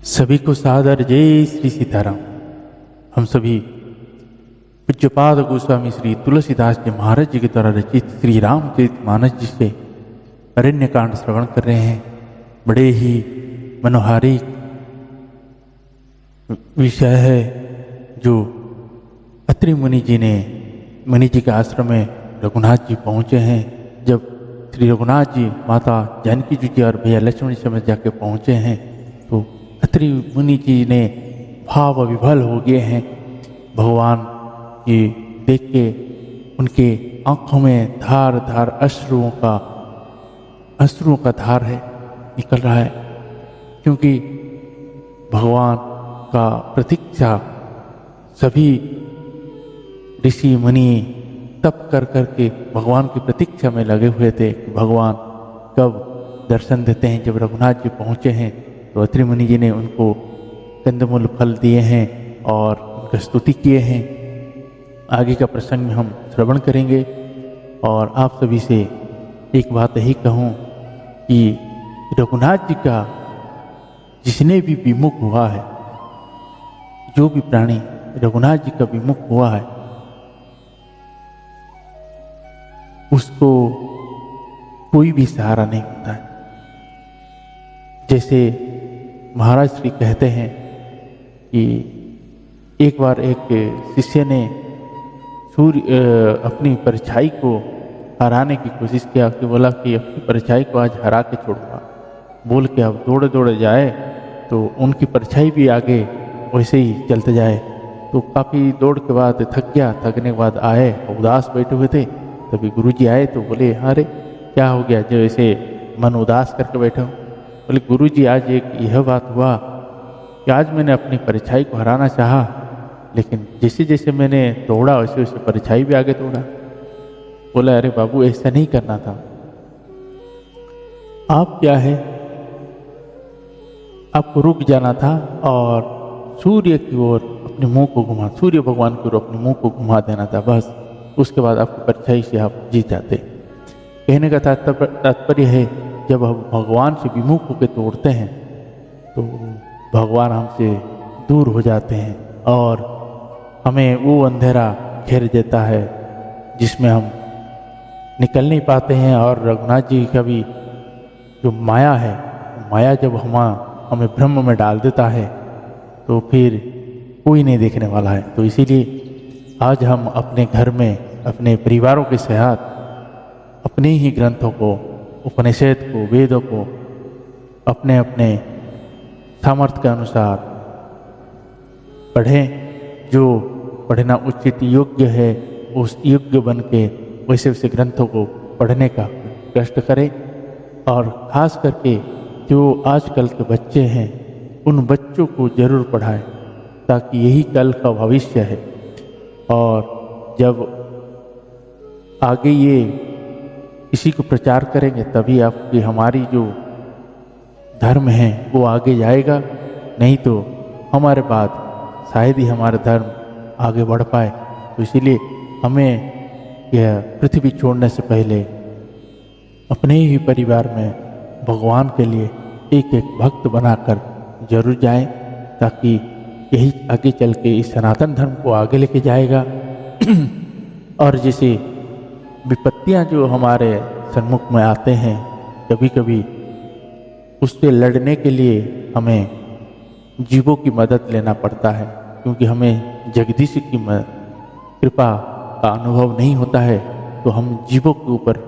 सभी को सादर जय श्री सीताराम। हम सभी पूज्यपाद गोस्वामी श्री तुलसीदास जी महाराज जी के द्वारा रचित श्री रामचरितमानस जी से अरण्य कांड श्रवण कर रहे हैं। बड़े ही मनोहारी विषय है जो अत्रि मुनि जी के आश्रम में रघुनाथ जी पहुँचे हैं। जब श्री रघुनाथ जी माता जानकी जी और भैया लक्ष्मण जी में जाके पहुँचे हैं तो अत्रि मुनि जी ने भाव विभल हो गए हैं। भगवान की देख के उनके आंखों में धार धार अश्रुओं का धार है निकल रहा है, क्योंकि भगवान का प्रतीक्षा सभी ऋषि मुनि तप कर करके भगवान की प्रतीक्षा में लगे हुए थे कि भगवान कब दर्शन देते हैं। जब रघुनाथ जी पहुँचे हैं तो अत्रि मुनि जी ने उनको कंदमूल फल दिए हैं और उनका स्तुति किए हैं। आगे का प्रसंग हम श्रवण करेंगे और आप सभी से एक बात यही कहूँ कि रघुनाथ जी का जिसने भी विमुख हुआ है, जो भी प्राणी रघुनाथ जी का विमुख हुआ है, उसको कोई भी सहारा नहीं होता है। जैसे महाराज श्री कहते हैं कि एक बार एक शिष्य ने अपनी परछाई को हराने की कोशिश किया कि बोला कि अपनी परछाई को आज हरा के छोड़ूंगा। बोल के अब दौड़े दौड़े जाए तो उनकी परछाई भी आगे वैसे ही चलते जाए। तो काफ़ी दौड़ के बाद थक गया। थकने के बाद आए, उदास बैठे हुए थे। तभी गुरुजी आए तो बोले, अरे क्या हो गया जो ऐसे मन उदास करके बैठे हो? बोले, गुरुजी आज एक यह बात हुआ कि आज मैंने अपनी परछाई को हराना चाहा, लेकिन जैसे जैसे मैंने दौड़ा वैसे वैसे परछाई भी आगे दौड़ा। बोला, अरे बाबू ऐसा नहीं करना था। आप क्या है, आपको रुक जाना था और सूर्य की ओर अपने मुंह को घुमा, सूर्य भगवान की ओर अपने मुंह को घुमा देना था बस। उसके बाद आपकी परछाई से आप जीत जाते। कहने का तात्पर्य है, जब हम भगवान से विमुख होकर तोड़ते हैं तो भगवान हमसे दूर हो जाते हैं और हमें वो अंधेरा घेर देता है जिसमें हम निकल नहीं पाते हैं। और रघुनाथ जी का भी जो माया है, माया जब हमें भ्रम में डाल देता है तो फिर कोई नहीं देखने वाला है। तो इसीलिए आज हम अपने घर में अपने परिवारों के साथ अपने ही ग्रंथों को, उपनिषद को, वेदों को अपने अपने सामर्थ्य के अनुसार पढ़ें। जो पढ़ना उचित योग्य है उस योग्य बन के वैसे वैसे ग्रंथों को पढ़ने का कष्ट करें। और ख़ास करके जो आजकल के बच्चे हैं उन बच्चों को ज़रूर पढ़ाएं, ताकि यही कल का भविष्य है। और जब आगे ये इसी को प्रचार करेंगे तभी आपकी हमारी जो धर्म है वो आगे जाएगा। नहीं तो हमारे बाद शायद ही हमारा धर्म आगे बढ़ पाए। तो इसीलिए हमें यह पृथ्वी छोड़ने से पहले अपने ही परिवार में भगवान के लिए एक एक भक्त बनाकर जरूर जाएं, ताकि यही आगे चल के इस सनातन धर्म को आगे लेके जाएगा। और जैसे विपत्तियां जो हमारे सन्मुख में आते हैं, कभी कभी उससे लड़ने के लिए हमें जीवों की मदद लेना पड़ता है, क्योंकि हमें जगदीश की कृपा का अनुभव नहीं होता है। तो हम जीवों के ऊपर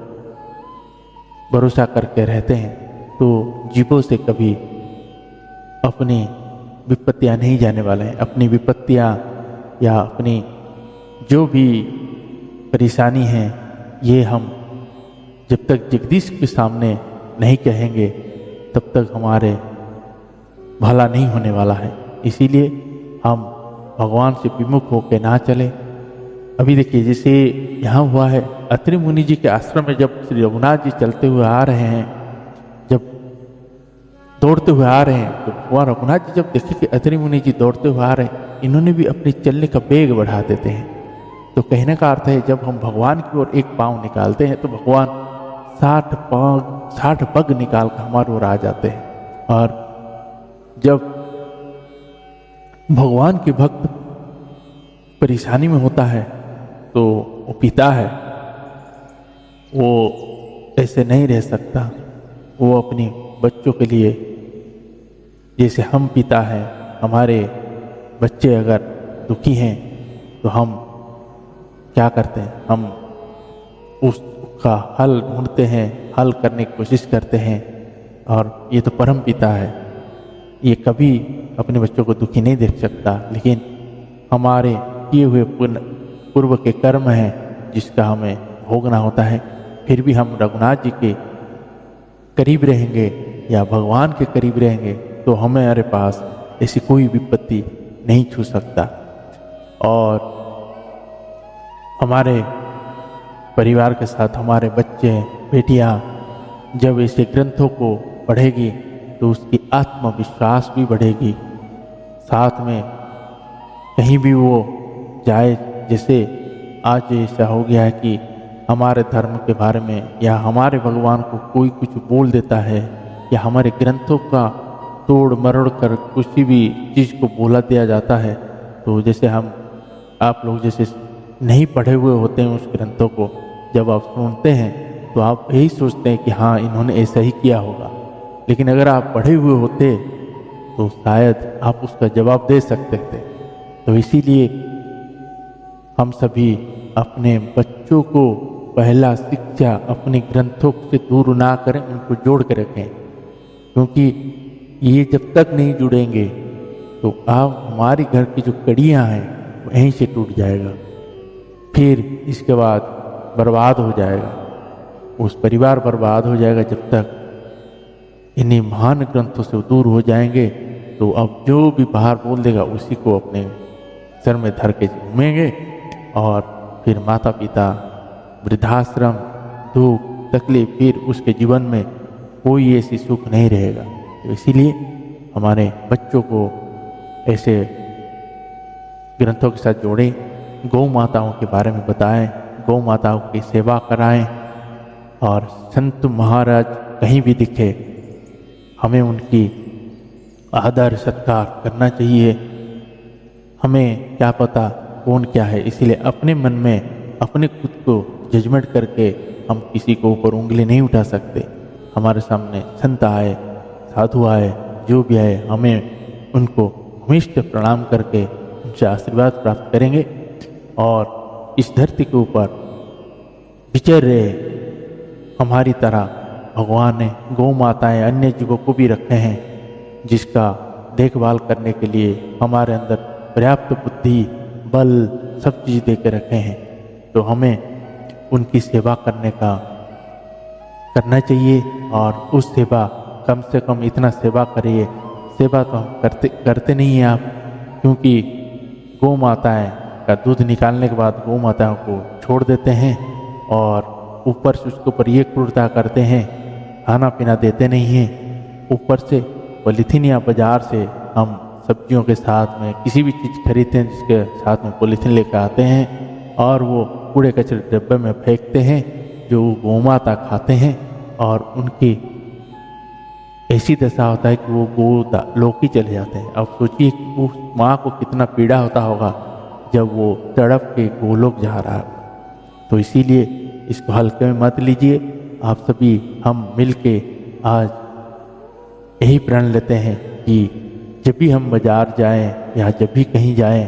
भरोसा करके रहते हैं, तो जीवों से कभी अपनी विपत्तियां नहीं जाने वाले हैं। अपनी विपत्तियां या अपनी जो भी परेशानी है, ये हम जब तक जगदीश के सामने नहीं कहेंगे तब तक हमारे भला नहीं होने वाला है। इसीलिए हम भगवान से विमुख होकर ना चलें। अभी देखिए, जैसे यहाँ हुआ है, अत्रि मुनि जी के आश्रम में जब श्री रघुनाथ जी चलते हुए आ रहे हैं, जब दौड़ते हुए आ रहे हैं, तो वहाँ रघुनाथ जी जब देखे कि अत्रि मुनि जी दौड़ते हुए आ रहे हैं, इन्होंने भी अपने चलने का वेग बढ़ा देते हैं। तो कहने का अर्थ है, जब हम भगवान की ओर एक पाँव निकालते हैं तो भगवान 60 पग निकाल कर हमारे ओर आ जाते हैं। और जब भगवान के भक्त परेशानी में होता है तो वो पिता है, वो ऐसे नहीं रह सकता। वो अपनी बच्चों के लिए, जैसे हम पिता हैं, हमारे बच्चे अगर दुखी हैं तो हम क्या करते हैं, हम उसका हल ढूंढते हैं, हल करने की कोशिश करते हैं। और ये तो परम पिता है, ये कभी अपने बच्चों को दुखी नहीं देख सकता। लेकिन हमारे किए हुए पूर्व के कर्म हैं जिसका हमें भोगना होता है। फिर भी हम रघुनाथ जी के करीब रहेंगे या भगवान के करीब रहेंगे तो हमारे पास ऐसी कोई विपत्ति नहीं छू सकता। और हमारे परिवार के साथ हमारे बच्चे बेटियां जब ऐसे ग्रंथों को पढ़ेगी तो उसकी आत्मविश्वास भी बढ़ेगी। साथ में कहीं भी वो जाए, जैसे आज ऐसा हो गया है कि हमारे धर्म के बारे में या हमारे भगवान को कोई कुछ बोल देता है या हमारे ग्रंथों का तोड़ मरोड़ कर किसी भी चीज़ को बोला दिया जाता है, तो जैसे आप लोग जैसे नहीं पढ़े हुए होते हैं उस ग्रंथों को, जब आप सुनते हैं तो आप यही सोचते हैं कि हाँ इन्होंने ऐसा ही किया होगा। लेकिन अगर आप पढ़े हुए होते तो शायद आप उसका जवाब दे सकते थे। तो इसीलिए हम सभी अपने बच्चों को पहला शिक्षा अपने ग्रंथों से दूर ना करें, उनको जोड़ कर रखें। क्योंकि ये जब तक नहीं जुड़ेंगे तो आप हमारी घर की जो कड़ियाँ हैं वो यहीं से टूट जाएगा, फिर इसके बाद बर्बाद हो जाएगा, उस परिवार बर्बाद हो जाएगा। जब तक इन्हीं महान ग्रंथों से दूर हो जाएंगे तो अब जो भी बाहर बोल देगा उसी को अपने सर में धर के घूमेंगे। और फिर माता पिता, वृद्धाश्रम, दुख तकलीफ, फिर उसके जीवन में कोई ऐसी सुख नहीं रहेगा। तो इसीलिए हमारे बच्चों को ऐसे ग्रंथों के साथ जोड़ें, गौ माताओं के बारे में बताएं, गौ माताओं की सेवा कराएं। और संत महाराज कहीं भी दिखे हमें उनकी आदर सत्कार करना चाहिए। हमें क्या पता कौन क्या है, इसीलिए अपने मन में अपने खुद को जजमेंट करके हम किसी को ऊपर उंगली नहीं उठा सकते। हमारे सामने संत आए, साधु आए, जो भी आए, हमें उनको हमेशा प्रणाम करके उनसे आशीर्वाद प्राप्त करेंगे। और इस धरती के ऊपर विचर रहे हमारी तरह भगवान ने गौ माताएं अन्य जीवों को भी रखे हैं, जिसका देखभाल करने के लिए हमारे अंदर पर्याप्त बुद्धि, बल, सब चीज़ दे के रखे हैं। तो हमें उनकी सेवा करना चाहिए। और उस सेवा, कम से कम इतना सेवा करिए, सेवा तो हम करते नहीं हैं आप, क्योंकि गौ माताएं का दूध निकालने के बाद गौ माताओं को छोड़ देते हैं और ऊपर से उसके ऊपर ये क्रूरता करते हैं, खाना पीना देते नहीं हैं। ऊपर से पॉलीथीन या बाजार से हम सब्जियों के साथ में किसी भी चीज़ खरीदते हैं जिसके साथ में पॉलीथीन लेकर आते हैं और वो कूड़े कचरे डब्बे में फेंकते हैं, जो गौ माता खाते हैं। और उनकी ऐसी दशा होता है कि वो लोग ही चले जाते हैं। अब सोचिए उस माँ को कितना पीड़ा होता होगा जब वो तड़प के गोलोक जा रहा है। तो इसीलिए इसको हल्के में मत लीजिए। आप सभी हम मिलके आज यही प्रण लेते हैं कि जब भी हम बाजार जाएं या जब भी कहीं जाएं,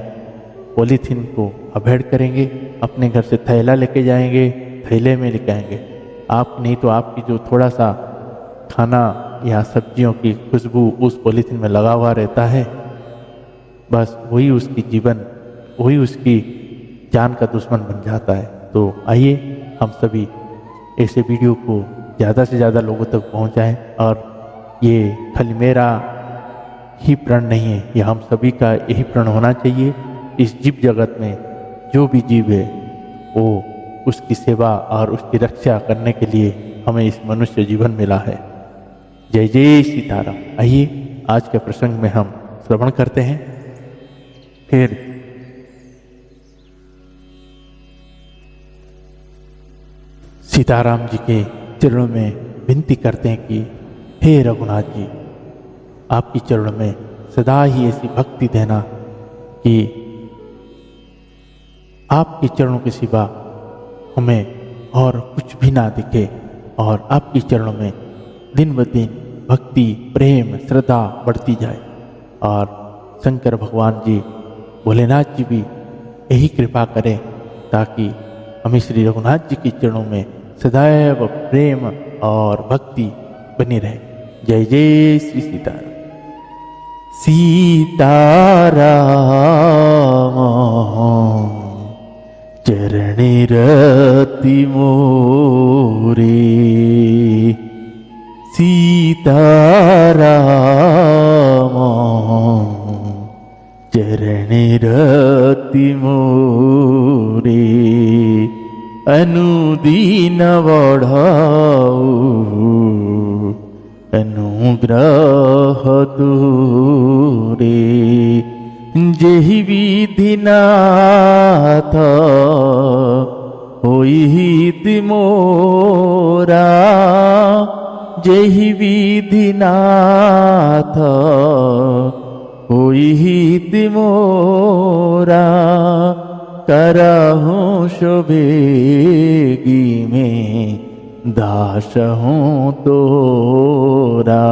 पॉलीथीन को अवॉइड करेंगे, अपने घर से थैला लेके जाएंगे, थैले में लेके आएंगे। आप नहीं तो आपकी जो थोड़ा सा खाना या सब्जियों की खुशबू उस पॉलीथीन में लगा हुआ रहता है, बस वही उसकी जीवन, वही उसकी जान का दुश्मन बन जाता है। तो आइए हम सभी ऐसे वीडियो को ज़्यादा से ज़्यादा लोगों तक पहुंचाएं। और ये खाली मेरा ही प्रण नहीं है, ये हम सभी का यही प्रण होना चाहिए। इस जीव जगत में जो भी जीव है वो उसकी सेवा और उसकी रक्षा करने के लिए हमें इस मनुष्य जीवन मिला है। जय जय सीताराम। आइए आज के प्रसंग में हम श्रवण करते हैं। फिर सीताराम जी के चरणों में विनती करते हैं कि हे रघुनाथ जी, आपकी चरणों में सदा ही ऐसी भक्ति देना कि आपके चरणों के सिवा हमें और कुछ भी ना दिखे और आपके चरणों में दिन ब दिन भक्ति, प्रेम, श्रद्धा बढ़ती जाए। और शंकर भगवान जी, भोलेनाथ जी भी यही कृपा करें ताकि हमें श्री रघुनाथ जी के चरणों में सदैव प्रेम और भक्ति बनी रहे। जय जय श्री सीताराम। सीताराम चरणे रति मोरे, सीताराम चरणे रति मोरे, अनुदीन बढ़ाऊ अनुग्रह दूरे, जेहि विधि नाथ होई हित मोरा, जेहि विधि नाथ होई हित मोरा, करहूँ शोभेगी में दास हूँ तोरा,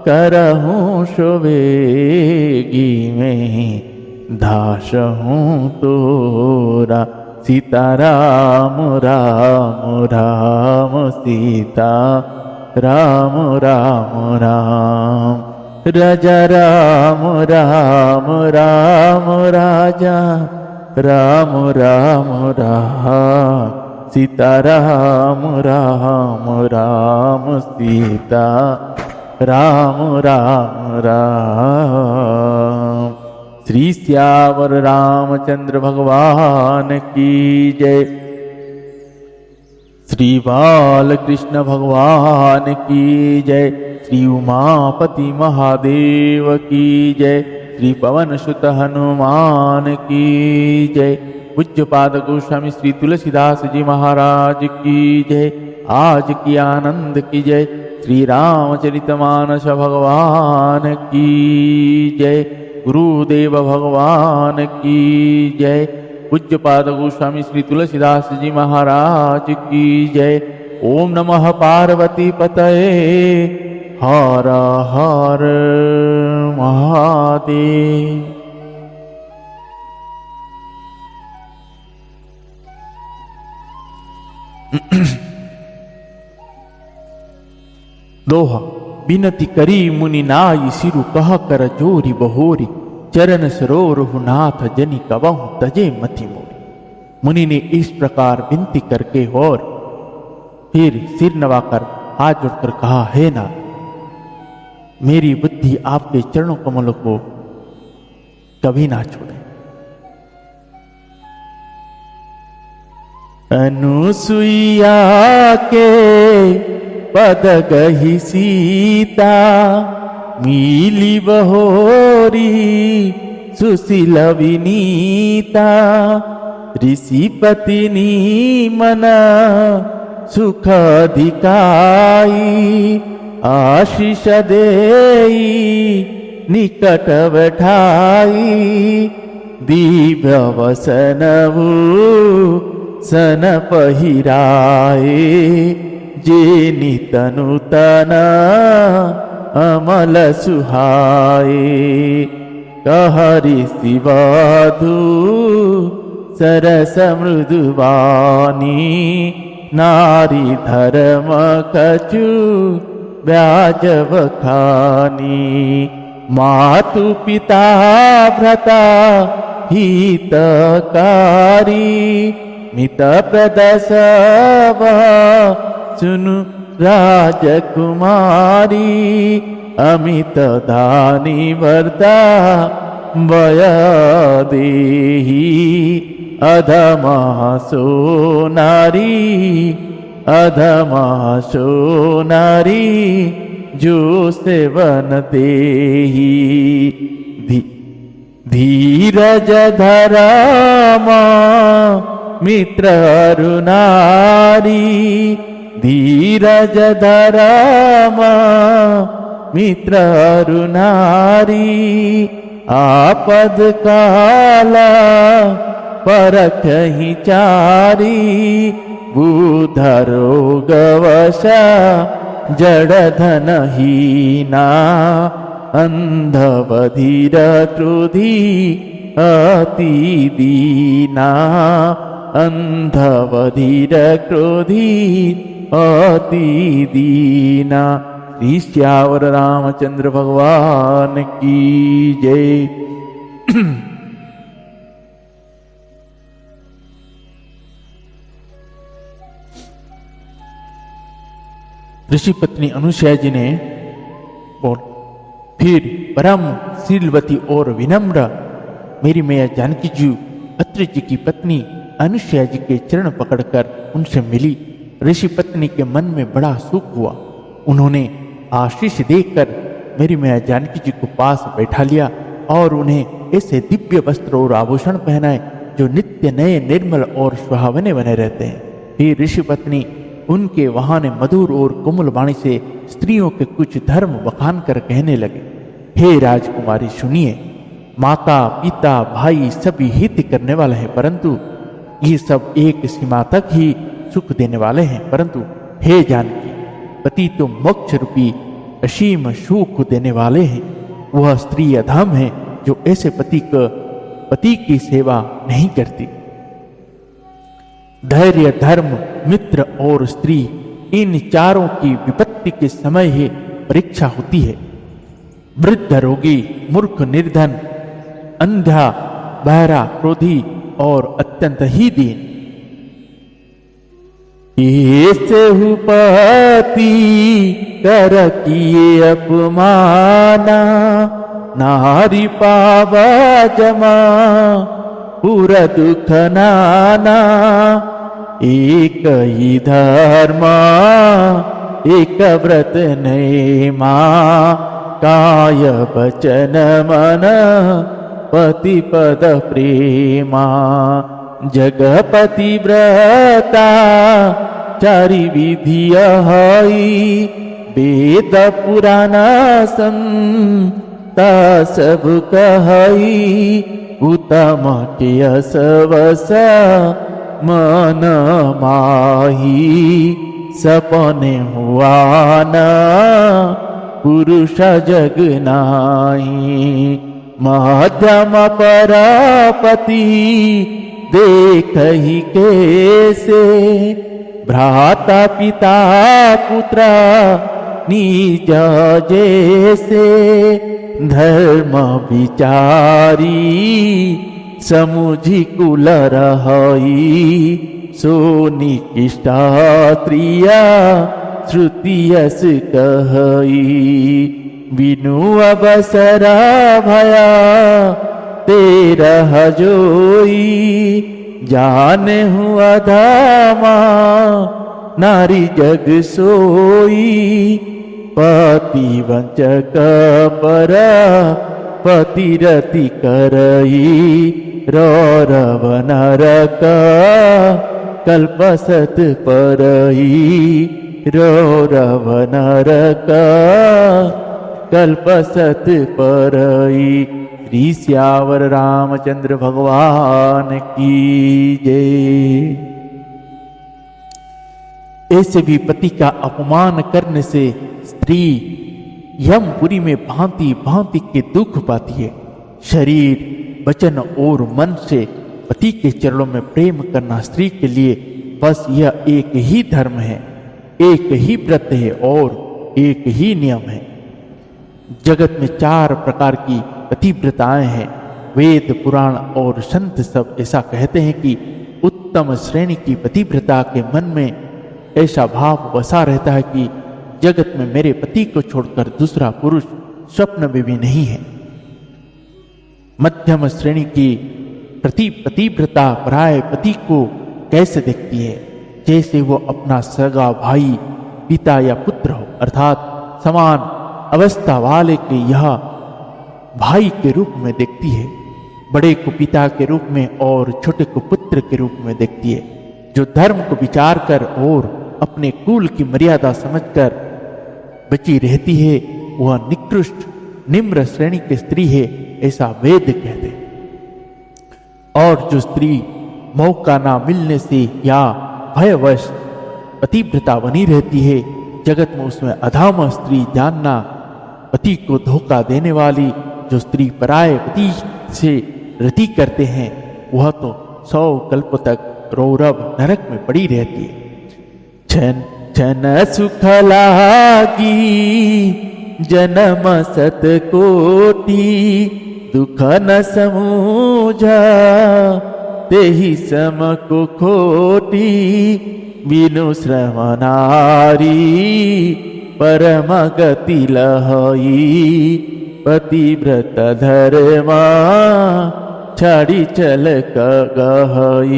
करहूँ शोभेगी में दास हूँ तोरा। सीताराम राम राम सीता राम राम राम, राजा राम राम राम राजा राम राम राम, सीताराम राम राम सीता राम राम राम। श्री श्यावर रामचंद्र भगवान की जय। श्री बालकृष्ण भगवान की जय। श्री उमापति महादेव की जय। श्री पवन सुत हनुमान की जय। पूज्यपाद गोस्वामी श्री तुलसीदास जी महाराज की जय। आज की आनंद की जय। श्री रामचरितमानस भगवान की जय। गुरुदेव भगवान की जय। पूज्यपाद गोस्वामी श्री तुलसीदास जी महाराज की जय। ओम नमः पार्वती पतये हर हर महादेव। दोहा। बिनती करी मुनि नाई सिरु कह कर जोरी बहोरी, चरण सरोरहु नाथ जनि कबहु तजे मति मोरी। मुनि ने इस प्रकार विनती करके और फिर सिर नवाकर हाथ जोड़कर कहा, हे नाथ, मेरी बुद्धि आपके चरणों कमलों को कभी ना छोड़े। अनुसुईया के पद गही सीता, मिली बहोरी सुशील विनीता। ऋषि पत्नी मना सुख अधिकाई, आशीष देई निकट बैठाई। दिव्य वसनवु सन पहिराए, जेनि तनु तना अमल सुहाए। कहरि शिवधु सरस मृदुवानी, नारी धर्म कछु ब्याज बखानी। मातु पिता भ्रता हितकारी, मित प्रदसव सुनु राजकुमारी। अमित दानी वर्ता वय देही, अधमा सो नारी अधमा सो नारी। जो सेवन देही धीरज धरामा, मित्र अरुणारी। धीरज धरामा मित्र अरुणारी, आपद काला परख ही चारी, बुध रोग वशा जड़ धन हीना, अंध बधिर क्रोधी अति दीना, अंध बधिर क्रोधी अति दीना। श्री श्यावर रामचंद्र भगवान की जय। ऋषि पत्नी अनुसुईया जी ने और फिर परम शीलवती और विनम्र मेरी मैया जानकी जी अत्रि जी की पत्नी अनुसुईया जी के चरण पकड़कर उनसे मिली। ऋषि पत्नी के मन में बड़ा सुख हुआ। उन्होंने आशीष देकर मेरी मैया जानकी जी को पास बैठा लिया और उन्हें ऐसे दिव्य वस्त्र और आभूषण पहनाए जो नित्य नए निर्मल और सुहावने बने रहते हैं। फिर ऋषि पत्नी उनके वहां ने मधुर और कोमल वाणी से स्त्रियों के कुछ धर्म बखान कर कहने लगे। हे राजकुमारी सुनिए, माता पिता भाई सभी हित करने वाले हैं, परंतु ये सब एक सीमा तक ही सुख देने वाले हैं। परंतु हे जानकी, पति तो मोक्ष रूपी असीम सुख देने वाले हैं। वह स्त्री अधम है जो ऐसे पति की सेवा नहीं करती। धैर्य, धर्म, मित्र और स्त्री, इन चारों की विपत्ति के समय ही परीक्षा होती है। वृद्ध, रोगी, मूर्ख, निर्धन, अंधा, बहरा, क्रोधी और अत्यंत ही दीन, ऐसे पति कर किए अपमाना, नारी पावा जमा पूरा दुख नाना। एक ही धर्म एक व्रत नेमा, काय वचन मन पति पद प्रेमा। जगपति व्रता चारि विधि हई, वेद पुराण संता सब कहई। उत्तम के असवस मन माही, सपने हुआ न पुरुष जग नाही। मध्यम परापति देख ही कैसे, भ्राता पिता पुत्र निज जैसे। धर्म विचारी समुझी कुल रहई, सोनी किष्टात्रिया श्रुतियस कहई। बिनु अवसरा भया तेरह जोई, जाने हुआ धामा नारी जग सोई। पति वंचक पर पतिरति करई, रौरव नरक कल्पसत परई। रौरव नरक कल्पसत परई। श्री श्यावर रामचंद्र भगवान की जय। ऐसे भी पति का अपमान करने से स्त्री यमपुरी में भांति भांति के दुख पाती है। शरीर, वचन और मन से पति के चरणों में प्रेम करना स्त्री के लिए बस यह एक ही धर्म है, एक ही व्रत है और एक ही नियम है। जगत में 4 प्रकार की पतिव्रताएं हैं। वेद, पुराण और संत सब ऐसा कहते हैं कि उत्तम श्रेणी की पतिव्रता के मन में ऐसा भाव बसा रहता है कि जगत में मेरे पति को छोड़कर दूसरा पुरुष स्वप्न में भी नहीं है। मध्यम श्रेणी की पतिव्रता पराय पति को कैसे देखती है? जैसे वो अपना सगा भाई, पिता या पुत्र हो, अर्थात समान अवस्था वाले के यह भाई के रूप में देखती है। बड़े को पिता के रूप में और छोटे को पुत्र के रूप में देखती है। जो धर्म को विचार कर और अपने कुल की मर्यादा समझकर बची रहती है वह निकृष्ट निम्र श्रेणी की स्त्री है ऐसा वेद कहते हैं। और जो स्त्री मौका ना मिलने से या भयवश पतिव्रता बनी रहती है, जगत में उसमें अधम स्त्री जानना। पति को धोखा देने वाली जो स्त्री पराये पति से रति करते हैं, वह तो 100 कल्प तक रौरव नरक में पड़ी रहती है। छन छन सुख लागी जन्म सत कोटि, दुख न समूझा तेहि सम को खोटी। बिनु श्रम नारी परम गति लहई, पतिव्रत धर्मा छाड़ी चल गहई।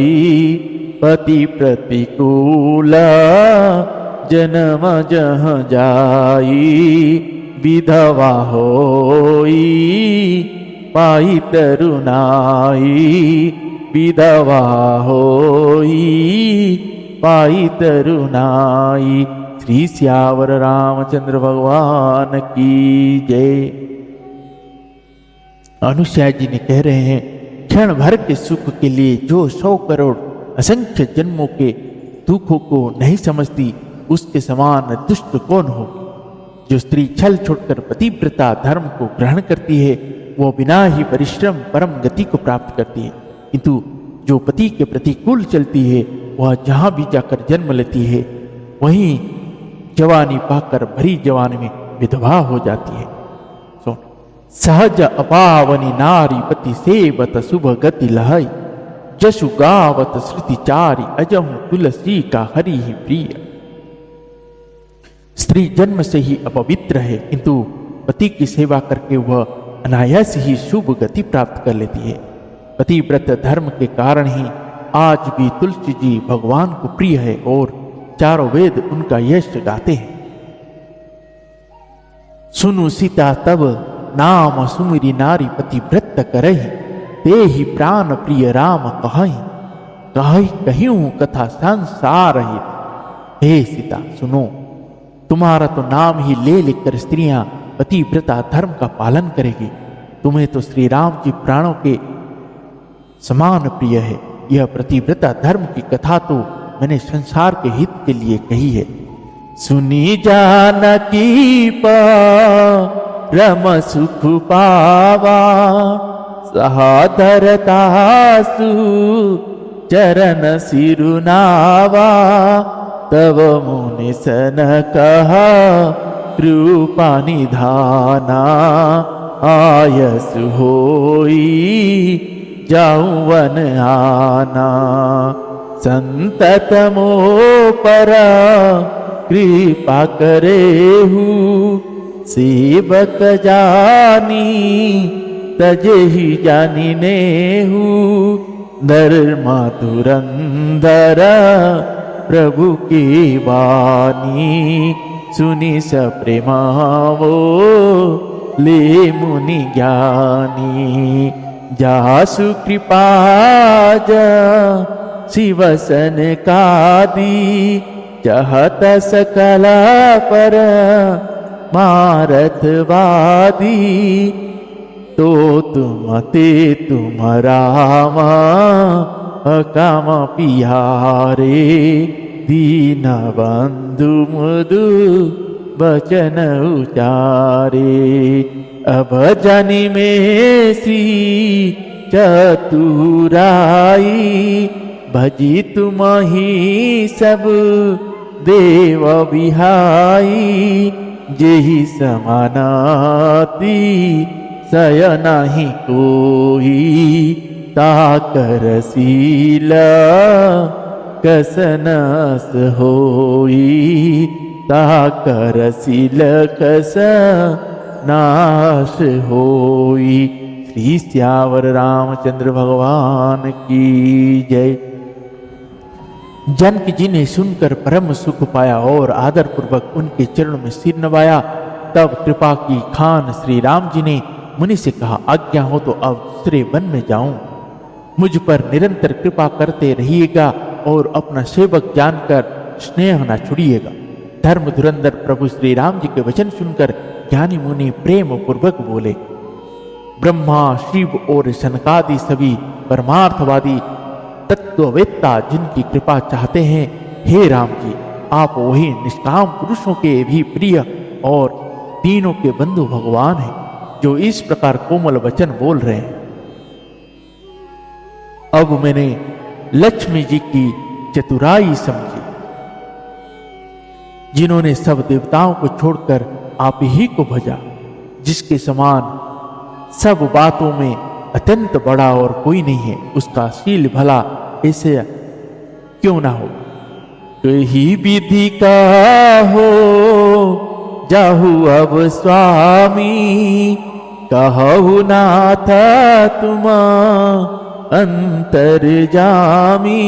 पति प्रतिकूल जन्म जह जाई, विधवा होई पाई तरुणाई। विधवा होई पाई तरुणाई। श्री सियावर रामचंद्र भगवान की जय। अनुसुईया जी ने कह रहे हैं, क्षण भर के सुख के लिए जो 100 करोड़ असंख्य जन्मों के दुखों को नहीं समझती, उसके समान दुष्ट कौन हो। जो स्त्री छल छोड़कर पतिव्रता धर्म को ग्रहण करती है, वो बिना ही परिश्रम परम गति को प्राप्त करती है। किंतु जो पति के प्रतिकूल चलती है, वह जहां भी जाकर जन्म लेती है, वहीं जवानी पाकर भरी जवानी में विधवा हो जाती है। सहज अपावनी नारी पति सेवत शुभ गति लहई, जशु गावत श्रुति चारी अजहु तुलसी का हरि ही प्रिय। स्त्री जन्म से ही अपवित्र है, किंतु पति की सेवा करके वह अनायास ही शुभ गति प्राप्त कर लेती है। पतिव्रत धर्म के कारण ही आज भी तुलसी जी भगवान को प्रिय है और चारों वेद उनका यश गाते हैं। सुनु सीता तब नाम सुमिरी नारी पतिव्रत करहि, ते ही प्राण प्रिय राम कहहि। कहहि कहियूं कथा संसार हित। हे सीता सुनो, तुम्हारा तो नाम ही ले लेकर स्त्रियां पतिव्रता धर्म का पालन करेगी। तुम्हें तो श्री राम जी प्राणों के समान प्रिय है। यह पतिव्रता धर्म की कथा तो मैंने संसार के हित के लिए कही है। सुनी जानकी रम सुख पावा, सहाधरतासु चरण सिरुनावा। तब मुनि सन कहा कृपा निधाना, आयसु होई जाऊं वन आना। संतत मो पर कृपा करेहु, सेवक जानी तजे ही जानी नेहु। धर्मा धुरंधर प्रभु की वाणी, सुनी स प्रेमावो ले मुनि ज्ञानी। जासु कृपा शिवसन कादी, चाहत सकल पर मारथ वादी। तो तुम ते तुम रामा अकाम पिहारे, दीन बंधु मुदु बचन उचारे। अब जानी में श्री चतुराई, भजी तुम ही सब देव बिहाई। जेहि समानाति सय नाही कोई, ताकर शील कसनस होई। ताकर शील कस नाश होई। श्री सियावर रामचंद्र भगवान की जय। जानकी जी ने सुनकर परम सुख पाया और आदर पूर्वक उनके चरणों में सिर नवाया। तब कृपा की खान श्री राम जी ने मुनि से कहा, आज्ञा हो तो अब दूसरे वन में जाऊं। मुझ पर निरंतर कृपा करते रहिएगा और अपना सेवक जानकर स्नेह न छुड़िएगा। धर्म धुरंधर प्रभु श्री राम जी के वचन सुनकर ज्ञानी मुनि प्रेम पूर्वक बोले, ब्रह्मा, शिव और सनकादि सभी परमार्थवादी तत्ववेत्ता जिनकी कृपा चाहते हैं, हे राम जी, आप वही निष्काम पुरुषों के भी प्रिय और तीनों के बंधु भगवान हैं, जो इस प्रकार कोमल वचन बोल रहे हैं। अब मैंने लक्ष्मी जी की चतुराई समझी, जिन्होंने सब देवताओं को छोड़कर आप ही को भजा, जिसके समान सब बातों में अत्यंत बड़ा और कोई नहीं है। उसका शील भला ऐसे क्यों ना हो। कही विधि का हो जाहु अब स्वामी, कहु नाथ तुम अंतर्जामी।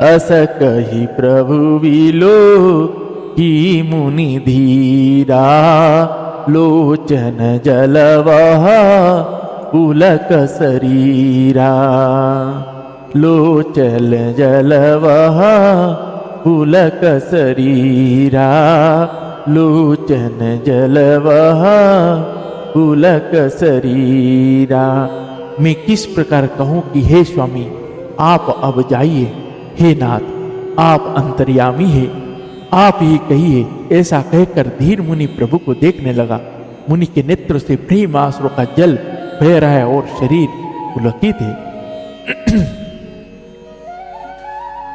अस कही प्रभु विलो की मुनि धीरा, लोचन जलवह पुलक शरीरा। लोचल जलवह पुलक शरीरा, लोचन जलवह पुलक शरीरा। मैं किस प्रकार कहूँ कि हे स्वामी आप अब जाइए, हे नाथ आप अंतर्यामी है, आप ही कहिए। ऐसा कहकर धीर मुनि प्रभु को देखने लगा। मुनि के नेत्र से प्रेम आंसुओं का जल बह रहा है और शरीर पुलकित है।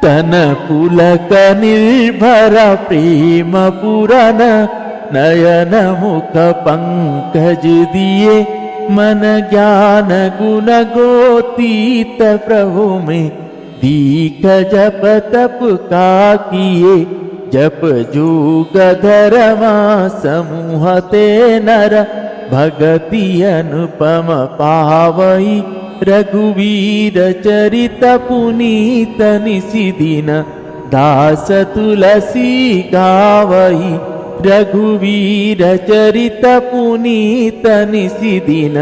तन पुलक निर्भर प्रेम पुरन, नयन मुख पंकज दिए। मन ज्ञान गुण गोतीत प्रभु में, दीख जप तप का किए। जप जोग धर्मा समूह ते नर, भगति अनुपम पावई। रघुवीर चरित पुनीत निशिदिन, दास तुलसी गावई। रघुवीर चरित पुनीत निशिदिन,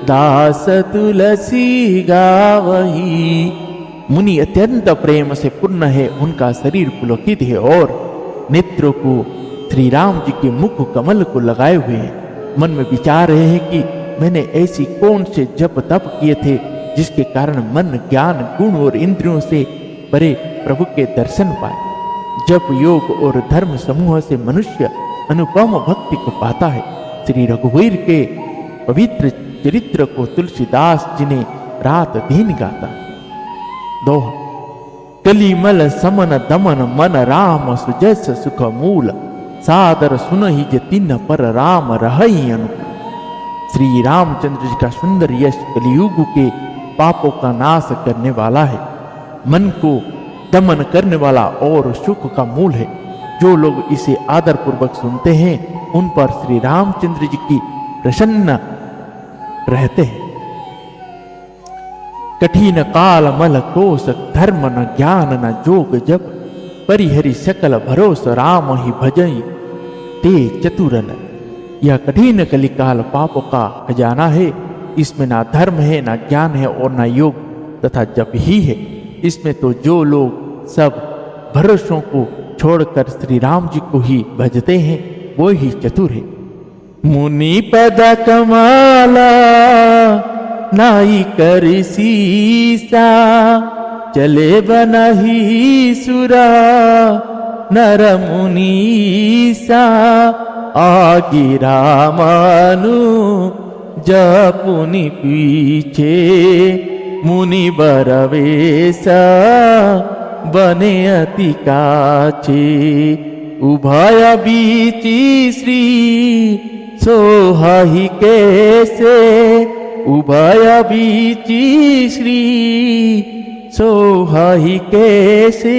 दास तुलसी गावई। मुनि अत्यंत प्रेम से पूर्ण है, उनका शरीर पुलकित है और नेत्रों को श्री राम जी के मुख कमल को लगाए हुए हैं। मन में विचार रहे हैं कि मैंने ऐसी कौन से जप तप किए थे जिसके कारण मन ज्ञान गुण और इंद्रियों से परे प्रभु के दर्शन पाए। जप योग और धर्म समूह से मनुष्य अनुपम भक्ति को पाता है। श्री रघुवीर के पवित्र चरित्र को तुलसीदास जी ने रात दिन गाता। दोहा। कलिमल समन दमन मन राम सुजस सुख मूल, सादर सुनहि जे तिन पर राम रहई अनुकूल। श्री रामचंद्र जी का सुंदर यश कलियुग के पापों का नाश करने वाला है, मन को दमन करने वाला और सुख का मूल है। जो लोग इसे आदर पूर्वक सुनते हैं उन पर श्री रामचंद्र जी की प्रसन्न रहते हैं। कठिन काल मल कोश, धर्म न ज्ञान न जोग जप। परिहरि सकल भरोस, राम ही भजई ते चतुरन। यह कठिन कलिकाल पापों का खजाना है। इसमें ना धर्म है, ना ज्ञान है और ना योग तथा जप ही है। इसमें तो जो लोग सब भरोसों को छोड़कर श्री राम जी को ही भजते हैं वो ही चतुर है। मुनि पद कमाला नाई कर सीसा, चले बनहि सुरा नर मुनीसा। आगे रामानु जपुनि पीछे, मुनि बरवेसा बने अति काछे। उभय बीची श्री सोहाहि कैसे, उभय बीची श्री सोहाहि कैसे।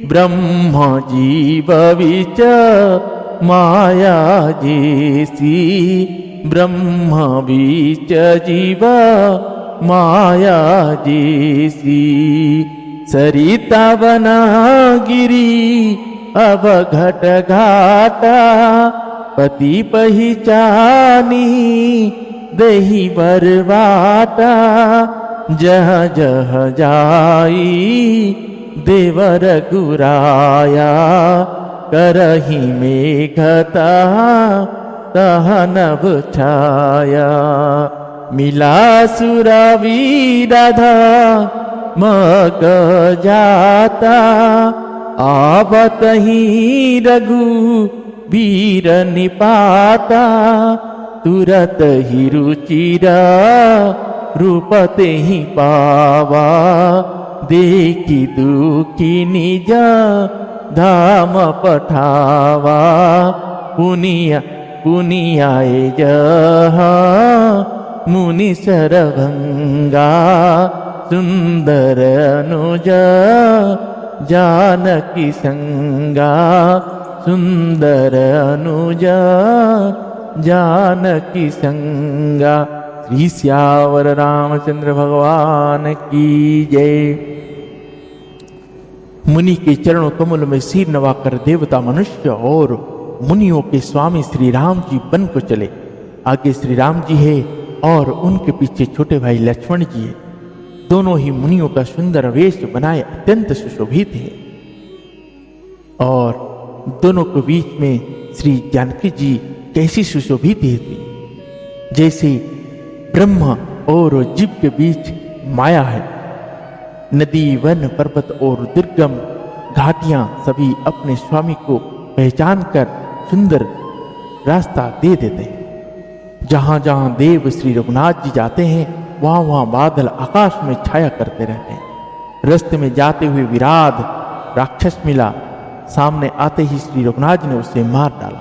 ब्रह्म जीव विच माया जैसी, ब्रह्म बीच जीव माया जैसी। सरिता बना गिरी अब घट घाटा, पति पहिचानी दही बरबाटा। जह जह जाई देवर गुराया, करही मेघता तह नभ छाया। मिला सुरवी राधा मग जाता, आवत ही रघु वीर निपाता, तुरत ही रुचिरा रूपते ही पावा, देखी दुखी निज धाम पठावा, पुनिया पुनियाए जहा मुनि सरभंगा, सुंदर अनुज जानकी संगा, सुंदर अनुज जानकी संगा। श्री सियावर रामचंद्र भगवान की जय। मुनि के चरणों कमल में सिर नवाकर देवता मनुष्य और मुनियों के स्वामी श्री राम जी बन को चले। आगे श्री राम जी है और उनके पीछे छोटे भाई लक्ष्मण जी है। दोनों ही मुनियों का सुंदर वेश बनाए अत्यंत सुशोभित है और दोनों के बीच में श्री जानकी जी कैसी सुशोभित थी, जैसे ब्रह्म और जीव के बीच माया है। नदी वन पर्वत और दुर्गम घाटियां सभी अपने स्वामी को पहचान कर सुंदर रास्ता दे देते हैं। जहां जहां देव श्री रघुनाथ जी जाते हैं वहां वहां बादल आकाश में छाया करते रहते हैं। रास्ते में जाते हुए विराध राक्षस मिला, सामने आते ही श्री रघुनाथ जी ने उसे मार डाला।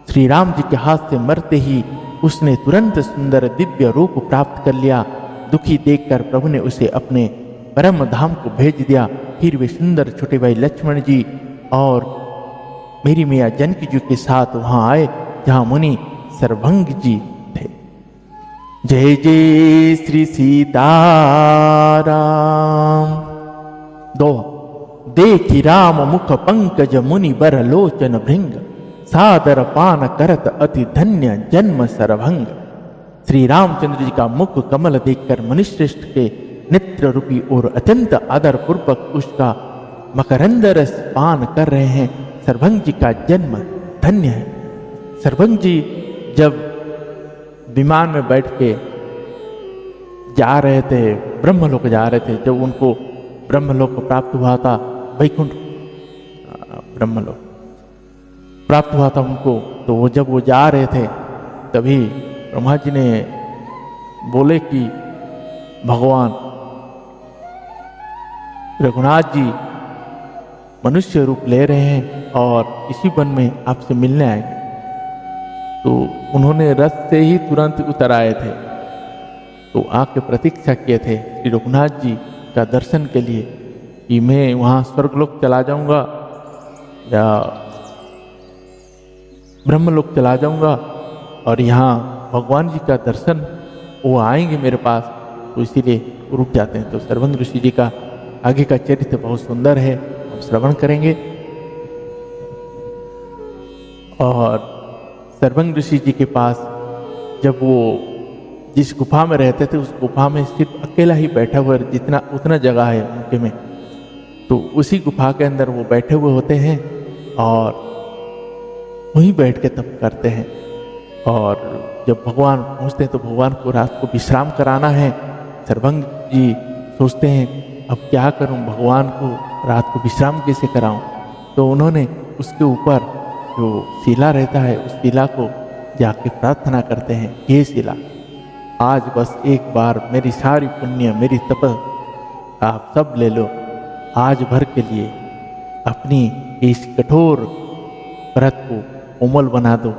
श्री राम जी के हाथ से मरते ही उसने तुरंत सुंदर दिव्य रूप प्राप्त कर लिया। दुखी देखकर प्रभु ने उसे अपने परम धाम को भेज दिया। फिर वे सुंदर छोटे भाई लक्ष्मण जी और मेरी मैया जानकी जी के साथ वहां आए जहां मुनि सर्वभंग जी थे। जय जय श्री सीताराम। दो देखी राम मुख पंकज मुनि बर लोचन भृंग, सादर पान करत अति धन्य जन्म सरभंग। श्री रामचंद्र जी का मुख कमल देखकर मनुश्रेष्ठ के नेत्र रूपी और अत्यंत आदर पूर्वक उसका मकरंद रस पान कर रहे हैं। सरभंग जी का जन्म धन्य है। सरभंग जी जब विमान में बैठ के जा रहे थे, ब्रह्मलोक जा रहे थे, जब उनको ब्रह्मलोक प्राप्त हुआ था, वैकुंठ ब्रह्मलोक प्राप्त हुआ था उनको, तो वो जब वो जा रहे थे तभी ब्रह्मा जी ने बोले कि भगवान रघुनाथ जी मनुष्य रूप ले रहे हैं और इसी वन में आपसे मिलने आएंगे। तो उन्होंने रथ से ही तुरंत उतर आए थे, तो आके प्रतीक्षा किए थे श्री रघुनाथ जी का दर्शन के लिए कि मैं वहाँ स्वर्गलोक चला जाऊंगा या ब्रह्मलोक चला जाऊंगा और यहाँ भगवान जी का दर्शन वो आएंगे मेरे पास, तो इसीलिए रुक जाते हैं। तो सर्वंग ऋषि जी का आगे का चरित्र बहुत सुंदर है, हम श्रवण करेंगे। और सर्वंग ऋषि जी के पास जब वो जिस गुफा में रहते थे उस गुफा में सिर्फ अकेला ही बैठा हुआ, जितना उतना जगह है उनके में, तो उसी गुफा के अंदर वो बैठे हुए होते हैं और वहीं बैठ के तप करते हैं। और जब भगवान पहुँचते हैं तो भगवान को रात को विश्राम कराना है। सर्वंग जी सोचते हैं अब क्या करूं, भगवान को रात को विश्राम कैसे कराऊं। तो उन्होंने उसके ऊपर जो शिला रहता है उस शिला को जाके प्रार्थना करते हैं, हे शिला आज बस एक बार मेरी सारी पुण्य मेरी तप आप सब ले लो, आज भर के लिए अपनी इस कठोर व्रत को कोमल बना दो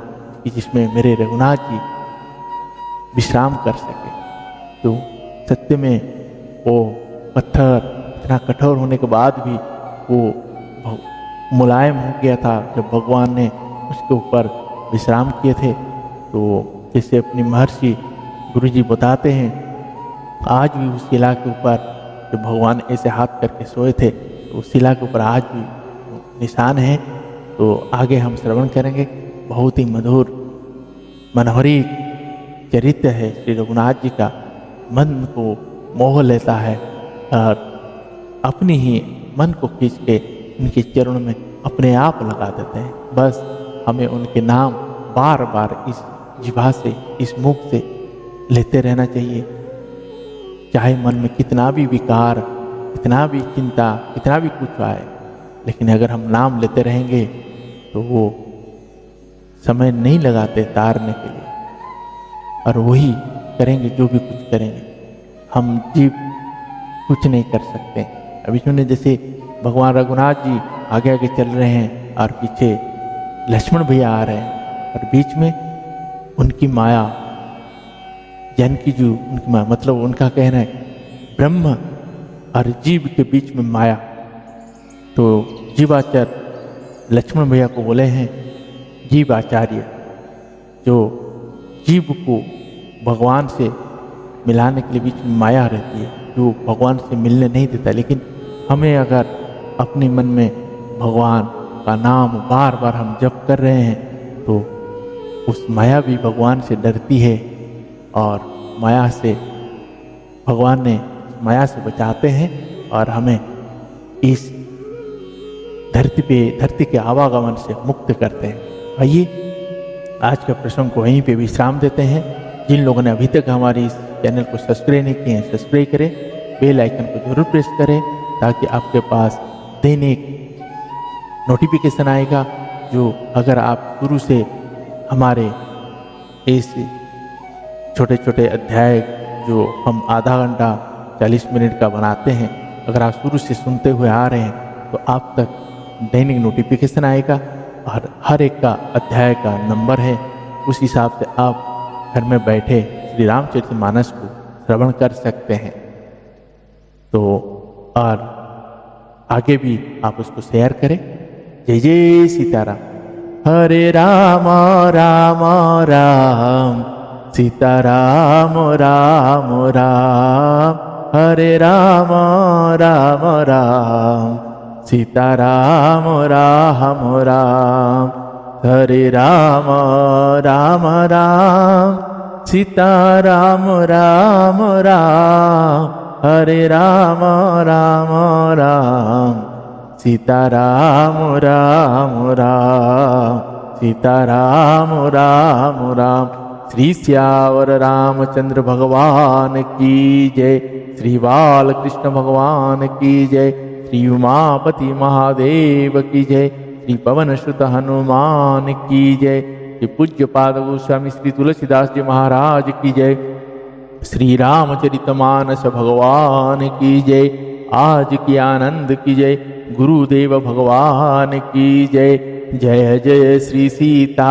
कि जिसमें मेरे रघुनाथ जी विश्राम कर सके। तो सत्य में वो पत्थर इतना कठोर होने के बाद भी वो मुलायम हो गया था जब भगवान ने उसके ऊपर विश्राम किए थे। तो जैसे अपनी महर्षि गुरु जी बताते हैं, आज भी उस शिला के ऊपर जब भगवान ऐसे हाथ करके सोए थे तो उस शिला के ऊपर आज भी निशान है। तो आगे हम श्रवण करेंगे। बहुत ही मधुर मनोहरी चरित्र है श्री रघुनाथ जी का, मन को मोह लेता है और अपनी ही मन को खींच के उनके चरणों में अपने आप लगा देते हैं। बस हमें उनके नाम बार बार इस जिह्वा से, इस मुख से लेते रहना चाहिए। चाहे मन में कितना भी विकार, कितना भी चिंता, कितना भी कुछ आए, लेकिन अगर हम नाम लेते रहेंगे तो वो समय नहीं लगाते तारने के लिए, और वही करेंगे जो भी कुछ करेंगे। हम जीव कुछ नहीं कर सकते। अभी सुने जैसे भगवान रघुनाथ जी आगे आगे चल रहे हैं और पीछे लक्ष्मण भैया आ रहे हैं, और बीच में उनकी माया, जानकी जी उनकी माया, मतलब उनका कहना है ब्रह्म और जीव के बीच में माया। तो जीवाचार्य लक्ष्मण भैया को बोले हैं जीव आचार्य, जो जीव को भगवान से मिलाने के लिए बीच में माया रहती है, जो भगवान से मिलने नहीं देता। लेकिन हमें अगर अपने मन में भगवान का नाम बार बार हम जप कर रहे हैं तो उस माया भी भगवान से डरती है, और माया से भगवान ने माया से बचाते हैं और हमें इस धरती के आवागमन से मुक्त करते हैं। आइए आज का प्रसंग को वहीं पे विश्राम देते हैं। जिन लोगों ने अभी तक हमारी इस चैनल को सब्सक्राइब नहीं किए हैं, सब्सक्राइब करें, बेल आइकन को जरूर प्रेस करें, ताकि आपके पास दैनिक नोटिफिकेशन आएगा। जो अगर आप शुरू से हमारे इस छोटे छोटे अध्याय जो हम आधा घंटा 40 मिनट का बनाते हैं, अगर आप शुरू से सुनते हुए आ रहे हैं तो आप तक दैनिक नोटिफिकेशन आएगा, और हर एक का अध्याय का नंबर है। उस हिसाब से आप घर में बैठे श्री रामचरितमानस को श्रवण कर सकते हैं। तो और आगे भी आप उसको शेयर करें। जय जय सीताराम। हरे राम राम राम सीताराम राम राम, हरे राम राम राम सीताराम राम राम, हरे राम राम राम सीताराम राम राम, हरे राम राम राम सीताराम राम राम, सीताराम राम राम। श्री श्यावर रामचंद्र भगवान की जय, श्री बाल कृष्ण भगवान की जय, श्री उमापति महादेव की जय, श्री पवन सुत हनुमान की जय, श्री पूज्य पाद गोस्वामी श्री तुलसीदास जी महाराज की जय, श्री रामचरितमानस भगवान की जय, आज की आनंद की जय, गुरुदेव भगवान की जय। जय जय श्री सीताराम।